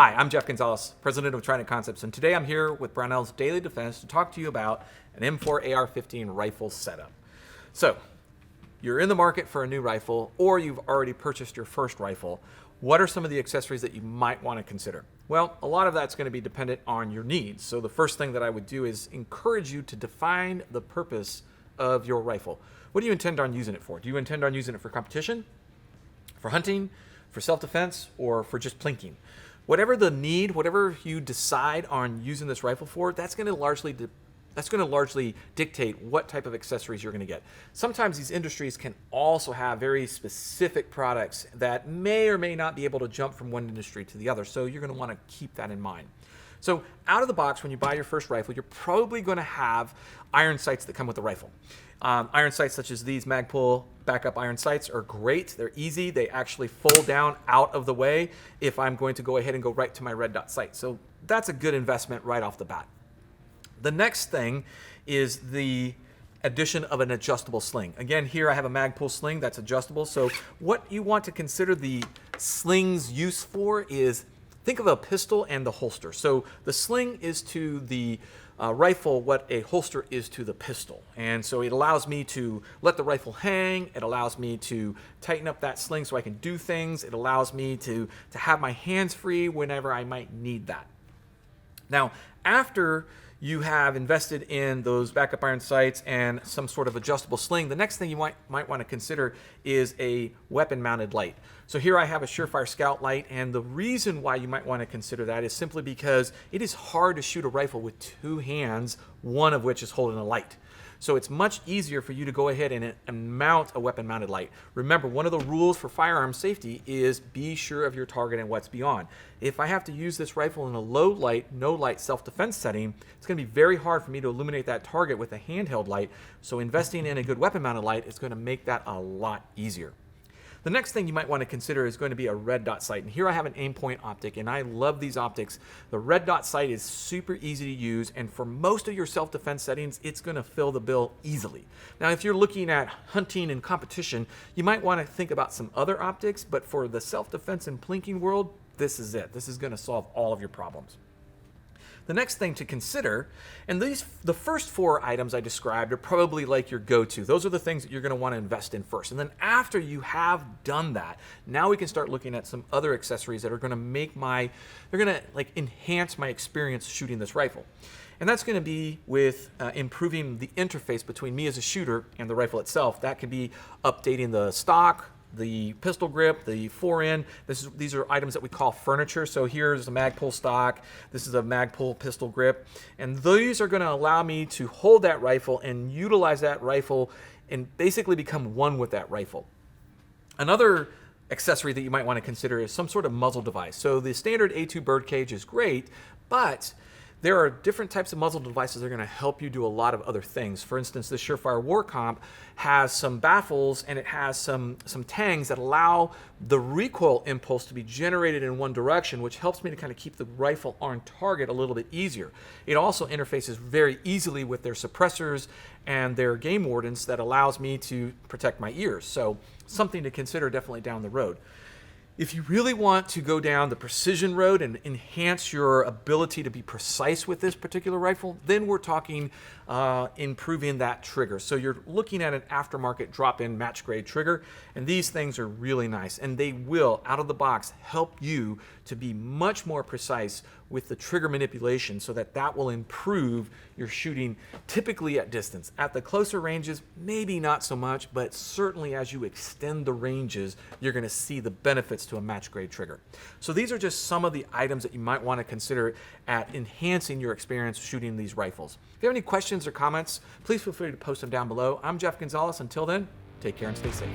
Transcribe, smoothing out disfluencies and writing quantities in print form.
Hi, I'm Jeff Gonzalez, president of Trident Concepts, and today I'm here with Brownells Daily Defense to talk to you about an M4 AR-15 rifle setup. So, you're in the market for a new rifle, or you've already purchased your first rifle. What are some of the accessories that you might want to consider? Well, a lot of that's going to be dependent on your needs. So the first thing that I would do is encourage you to define the purpose of your rifle. What do you intend on using it for? Do you intend on using it for competition, for hunting, for self-defense, or for just plinking? Whatever the need, whatever you decide on using this rifle for, that's going to largely dictate what type of accessories you're going to get. Sometimes these industries can also have very specific products that may or may not be able to jump from one industry to the other, so you're going to want to keep that in mind. So out of the box, when you buy your first rifle, you're probably going to have iron sights that come with the rifle. Iron sights such as these Magpul backup iron sights are great. They're easy. They actually fold down out of the way if I'm going to go ahead and go right to my red dot sight. So that's a good investment right off the bat. The next thing is the addition of an adjustable sling. Again, here I have a Magpul sling that's adjustable. So what you want to consider the sling's use for is, think of a pistol and the holster. So the sling is to the rifle what a holster is to the pistol. And so it allows me to let the rifle hang. It allows me to tighten up that sling so I can do things. It allows me to have my hands free whenever I might need that. Now, after you have invested in those backup iron sights and some sort of adjustable sling, the next thing you might want to consider is a weapon-mounted light. So here I have a Surefire Scout light, and the reason why you might want to consider that is simply because it is hard to shoot a rifle with two hands, one of which is holding a light. So it's much easier for you to go ahead and mount a weapon-mounted light. Remember, one of the rules for firearm safety is be sure of your target and what's beyond. If I have to use this rifle in a low light, no light self-defense setting, it's going to be very hard for me to illuminate that target with a handheld light. So investing in a good weapon-mounted light is going to make that a lot easier. The next thing you might want to consider is going to be a red dot sight. And here I have an Aimpoint optic, and I love these optics. The red dot sight is super easy to use, and for most of your self-defense settings, it's going to fill the bill easily. Now, if you're looking at hunting and competition, you might want to think about some other optics, but for the self-defense and plinking world, this is it. This is going to solve all of your problems. The next thing to consider, and the first four items I described are probably like your go-to. Those are the things that you're going to want to invest in first. And then after you have done that, now we can start looking at some other accessories that are going to enhance my experience shooting this rifle. And that's going to be with improving the interface between me as a shooter and the rifle itself. That could be updating the stock, the pistol grip, the forend. These are items that we call furniture. So here's a Magpul stock. This is a Magpul pistol grip. And these are going to allow me to hold that rifle and utilize that rifle and basically become one with that rifle. Another accessory that you might want to consider is some sort of muzzle device. So the standard A2 birdcage is great, but there are different types of muzzle devices that are going to help you do a lot of other things. For instance, the Surefire War Comp has some baffles, and it has some tangs that allow the recoil impulse to be generated in one direction, which helps me to kind of keep the rifle on target a little bit easier. It also interfaces very easily with their suppressors and their game wardens that allows me to protect my ears. So something to consider definitely down the road. If you really want to go down the precision road and enhance your ability to be precise with this particular rifle, then we're talking improving that trigger. So you're looking at an aftermarket drop-in match grade trigger, and these things are really nice, and they will, out of the box, help you to be much more precise with the trigger manipulation so that will improve your shooting typically at distance. At the closer ranges, maybe not so much, but certainly as you extend the ranges, you're going to see the benefits to a match grade trigger. So these are just some of the items that you might want to consider at enhancing your experience shooting these rifles. If you have any questions or comments, please feel free to post them down below. I'm Jeff Gonzalez. Until then, take care and stay safe.